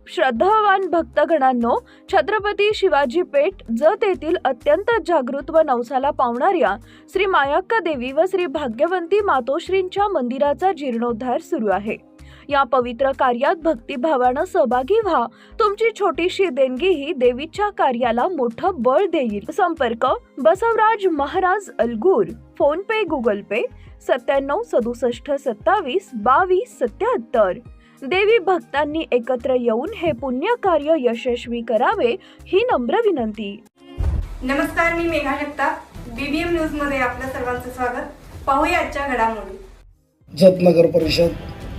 श्रद्धावान भक्तगणांनो, छत्रपती शिवाजी पेठ जत येथील अत्यंत जागृत व नवसाला पावणाऱ्या श्री मायाक्का देवी व श्री भाग्यवंती मातोश्रींच्या मंदिराचा जीर्णोद्धार सुरू आहे। या पवित्र कार्यात भक्तिभावानं सहभागी व्हा। तुमची छोटीशी देणगी ही देवीच्या कार्याला मोठं बळ देईल। संपर्क बसवराज महाराज अलगूर, फोन पे गुगल पे 97 67 27 22 77। देवी भक्तांनी एकत्र येऊन हे पुण्य कार्य यशस्वी करावे ही नम्र विनंती। नमस्कार, मी मेघा जगताप, बीबीएम न्यूज मध्ये आपल्या सर्वांचं स्वागत। पाहूया आजच्या घडामोडी। जत नगर परिषद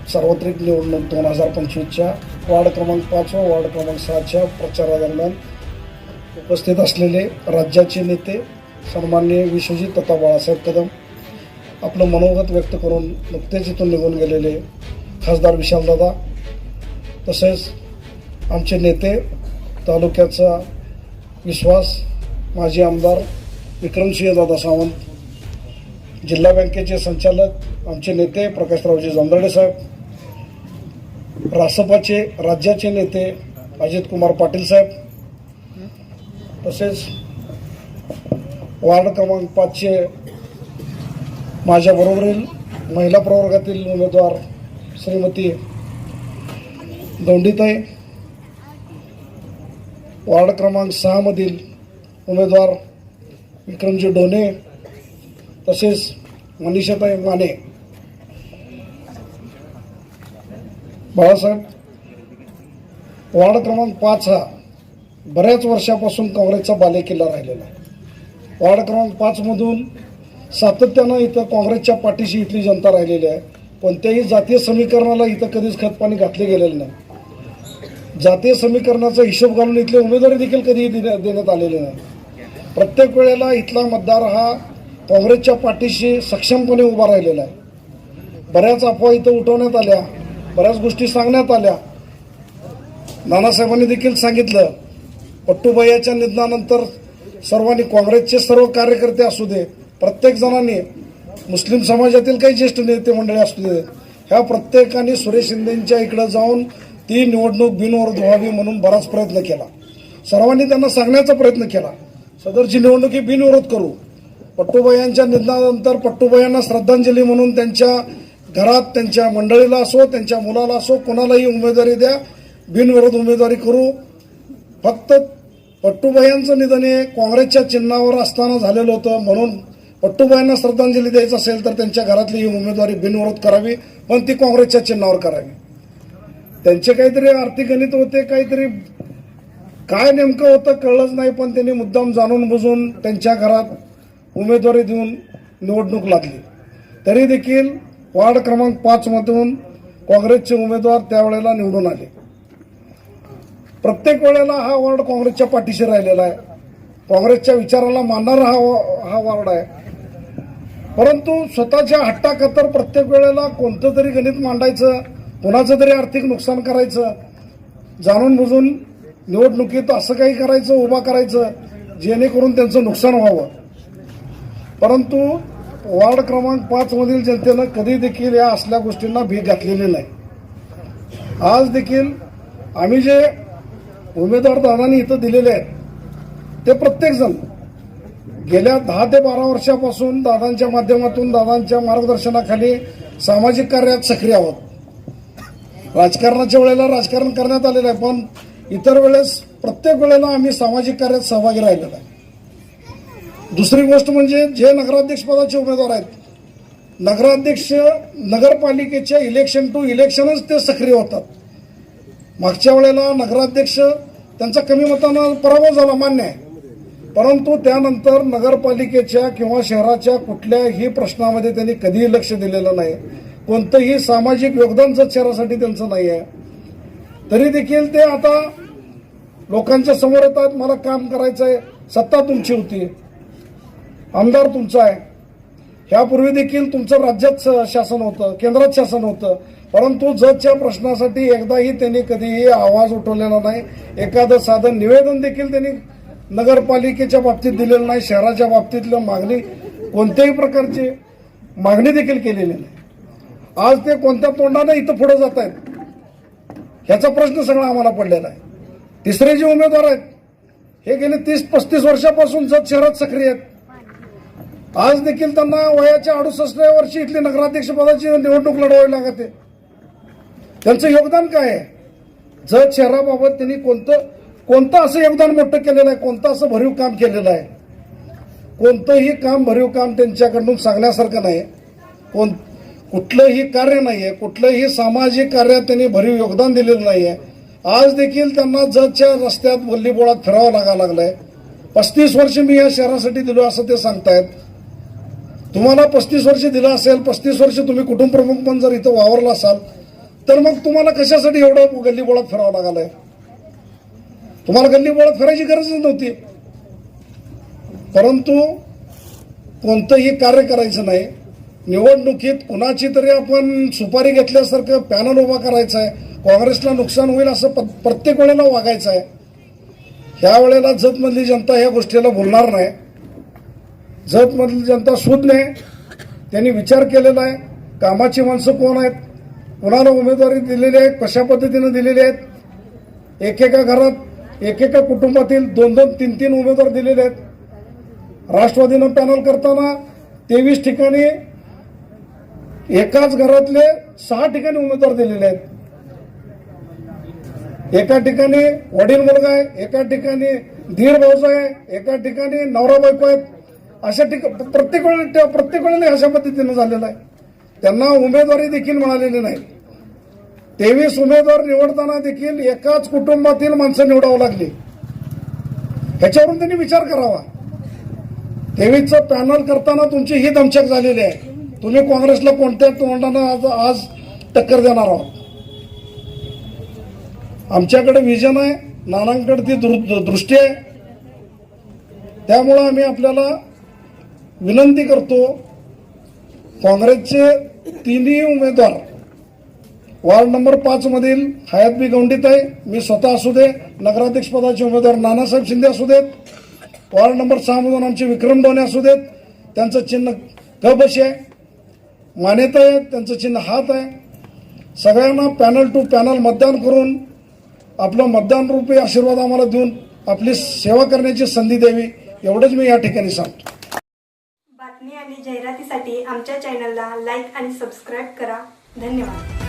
सार्वत्रिक निवडणूक 2025च्या वार्ड क्रमांक 5 व वार्ड क्रमांक 6च्या प्रचारादरम्यान उपस्थित असलेले राज्याचे नेते सन्माननीय विश्वजित तथा बाळासाहेब कदम, आपलं मनोगत व्यक्त करून नुकतेच इथून निघून गेलेले खासदार विशालदादा, तसेच आमचे नेते तालुक्याचा विश्वास माजी आमदार विक्रमसिंहदादा सावंत, जिल्हा बँकेचे संचालक आमचे नेते प्रकाशरावजी जोंधळे साहेब, रासपाचे राज्याचे नेते अजित कुमार पाटील साहेब, तसेच वार्ड क्रमांक 5चे माझ्याबरोबरील महिला प्रवर्गातील उमेदवार श्रीमती दोंडीताई, वार्ड क्रमांक 6 मधील उमेदवार विक्रमजी डोने, तसेच मनीषाताई माने। बाळासाहेब, वार्ड क्रमांक 5 हा बऱ्याच वर्षापासून काँग्रेसचा बालेकिल्ला राहिलेला आहे। वार्ड क्रमांक 5 मधून सातत्यानं इथं काँग्रेसच्या पाठीशी इथली जनता राहिलेली आहे। कोणत्याही जातीय समीकरणाला इथं कधीच खतपाणी घातले गेलेलं नाही। जातीय समीकरणाचा हिशोब घालून इथले उमेदवारी देखील कधीही देण्यात आलेले नाही। प्रत्येक वेळेला इथला मतदार हा काँग्रेसच्या पाठीशी सक्षमपणे उभा राहिलेला आहे। बऱ्याच अफवा इथं उठवण्यात आल्या, बऱ्याच गोष्टी सांगण्यात आल्या। नानासाहेबांनी देखील सांगितलं, पट्टूभैयाच्या निधनानंतर सर्वांनी, काँग्रेसचे सर्व कार्यकर्ते असू दे, प्रत्येक जणांनी, मुस्लिम समाजातील काही ज्येष्ठ नेते मंडळी असू दे, ह्या प्रत्येकाने सुरेश शिंदेंच्या इकडे जाऊन ती निवडणूक बिनविरोध व्हावी म्हणून बराच प्रयत्न केला। सर्वांनी त्यांना सांगण्याचा प्रयत्न केला, सदरची निवडणूक ही बिनविरोध करू। पट्टूभैयांच्या निधनानंतर पट्टूभैयांना श्रद्धांजली म्हणून त्यांच्या घरात, त्यांच्या मंडळीला असो, त्यांच्या मुलाला असो, कोणालाही उमेदवारी द्या, बिनविरोध उमेदवारी करू। फक्त पट्टूभैयांचं निधन हे काँग्रेसच्या चिन्हावर असताना झालेलं होतं, म्हणून पट्टूभैयांना श्रद्धांजली द्यायचं असेल तर त्यांच्या घरातली ही उमेदवारी बिनविरोध करावी, पण ती काँग्रेसच्या चिन्हावर करावी। त्यांचे काहीतरी आर्थिक गणित होते, काहीतरी काय नेमकं होतं कळलंच नाही, पण त्यांनी मुद्दाम जाणून बुजून त्यांच्या घरात उमेदवारी देऊन निवडणूक लागली। तरी देखील वार्ड क्रमांक 5 मधून काँग्रेसचे उमेदवार त्यावेळेला निवडून आले। प्रत्येक वेळेला हा वार्ड काँग्रेसच्या पाठीशी राहिलेला आहे, काँग्रेसच्या विचाराला मानणारा हा वार्ड आहे। परंतु स्वतःच्या हट्टाखातर प्रत्येक वेळेला कोणतं तरी गणित मांडायचं, कोणाचं तरी आर्थिक नुकसान करायचं, जाणून बुजून निवडणुकीत असं काही करायचं, उभा करायचं जेणेकरून त्यांचं नुकसान व्हावं। परंतु वार्ड क्रमांक 5 मधील जनतेनं कधी देखील या असल्या गोष्टींना भीक घातलेली नाही। आज देखील आम्ही जे उमेदवार दादांनी इथं दिलेले आहेत ते प्रत्येक जण गेल्या 10 ते 12 वर्षापासून दादांच्या माध्यमातून, दादांच्या मार्गदर्शनाखाली सामाजिक कार्यात सक्रिय आहोत। राजकारणाच्या वेळेला राजकारण करण्यात आलेलं आहे, पण इतर वेळेस प्रत्येक वेळेला आम्ही सामाजिक कार्यात सहभागी राहिलेलो आहे। दुसरी गोष्ट म्हणजे जे नगराध्यक्ष पदाचे उमेदवार आहेत, नगराध्यक्ष नगरपालिकेच्या इलेक्शन टू इलेक्शनच ते सक्रिय होतात। मागच्या वेळेला नगराध्यक्ष त्यांचा कमी मतानं पराभव झाला, मान्य आहे, परंतु त्यानंतर नगरपालिकेच्या किंवा शहराच्या कुठल्याही प्रश्नामध्ये त्यांनी कधीही लक्ष दिलेलं नाही, कोणतंही सामाजिक योगदान शहरासाठी त्यांचं नाही आहे। तरी देखील ते आता लोकांच्या समोर येतात, मला काम करायचं आहे, सत्ता तुमची होती, आमदार तुमचा आहे, ह्यापूर्वी देखील तुमचं राज्यात शासन होतं, केंद्रात शासन होतं, परंतु जतच्या प्रश्नासाठी एकदाही त्यांनी कधीही आवाज उठवलेला नाही। एखादं साधं निवेदन देखील त्यांनी नगरपालिकेच्या बाबतीत दिलेलं नाही, शहराच्या बाबतीतलं मागणी, कोणत्याही प्रकारची मागणी देखील केलेली नाही। आज ते कोणत्या तोंडाने इथं पुढे जात आहेत ह्याचा प्रश्न सगळा आम्हाला पडलेला आहे. तिसरे जे उमेदवार आहेत हे गेले 30-35 वर्षापासून जत शहरात सक्रिय आहेत. आज देखील त्यांना वयाच्या 68व्या वर्षी इथली नगराध्यक्ष पदाची निवडणूक लढवावी लागते. त्यांचं योगदान काय आहे? जत शहराबाबत त्यांनी कोणतं असं योगदान मोठं केलेलं आहे? कोणतं असं भरीव काम केलेलं आहे? कोणतंही काम भरीव काम त्यांच्याकडून सांगण्यासारखं नाही. कुठलंही कार्य नाहीये, कुठलंही सामाजिक कार्यात त्यांनी भरीव योगदान दिलेलं नाहीये. आज देखील त्यांना जतच्या रस्त्यात गल्लीबोळात फिरावं लागायला लागलंय. 35 वर्ष मी या शहरासाठी दिलो असं ते सांगतायत. तुम्हाला 35 वर्ष दिलं असेल, 35 वर्ष तुम्ही कुटुंब प्रमुख पण जर इथं वावरला असाल तर मग तुम्हाला कशासाठी एवढं गल्लीबोळात फिरावं लागालंय? तुम्हाला गल्लीबोळात फिरायची गरजच नव्हती. परंतु कोणतंही कार्य करायचं नाही. निवडणुकीत कुणाची तरी आपण सुपारी घेतल्यासारखं पॅनल उभा करायचं आहे, काँग्रेसला नुकसान होईल असं प्रत्येक वेळेला वागायचं आहे. ह्या वेळेला जतमधली जनता ह्या गोष्टीला बोलणार नाही. जतमधली जनता सुज्ञ आहे, त्यांनी विचार केलेला आहे. कामाची माणसं कोण आहेत, कुणाला उमेदवारी दिलेली आहे, कशा पद्धतीने दिलेली आहेत. एकेका घरात एकेका कुटुंबातील 2-2, 3-3 उमेदवार दिलेले आहेत. राष्ट्रवादीनं पॅनल करताना 23 ठिकाणी एकाच घरातले 6 ठिकाणी उमेदवार दिलेले आहेत. एका ठिकाणी वडील मुलगा आहे, एका ठिकाणी धीर भाऊजा आहे, एका ठिकाणी नवरा बायको आहेत. अशा ठिकाणी प्रत्येक वेळेला अशा पद्धतीनं झालेलं आहे. त्यांना उमेदवारी देखील मिळालेली नाही. 23 उमेदवार निवडताना देखील एकाच कुटुंबातील माणसं निवडावं लागली. ह्याच्यावरून त्यांनी विचार करावा. 23चं पॅनल करताना तुमची ही दमछाक झालेली आहे. तुम्ही काँग्रेसला कोणत्या तोंडानं आज टक्कर देणार आहोत? आमच्याकडे विजन आहे, नानांकडे ती दृष्टी आहे. त्यामुळं आम्ही आपल्याला विनंती करतो, काँग्रेसचे 3ही उमेदवार वार्ड नंबर 5 मधील हयातबी गवंडीताई, मी स्वतः असू दे, नगराध्यक्ष पदाचे उमेदवार नानासाहेब शिंदे असू देत, वार्ड नंबर 6 मधून आमचे विक्रम डोणे असू देत, त्यांचं चिन्ह कबशी आहे, मान्यता आहे, त्यांचं चिन्ह हात आहे. सगळ्यांना पॅनल टू पॅनल मतदान करून आपलं मतदान रूपी आशीर्वाद आम्हाला देऊन आपली सेवा करण्याची संधी द्यावी, एवढंच मी या ठिकाणी सांगतो. बातमी आणि जाहिरातीसाठी आमच्या चॅनलला लाईक आणि सबस्क्राईब करा. धन्यवाद.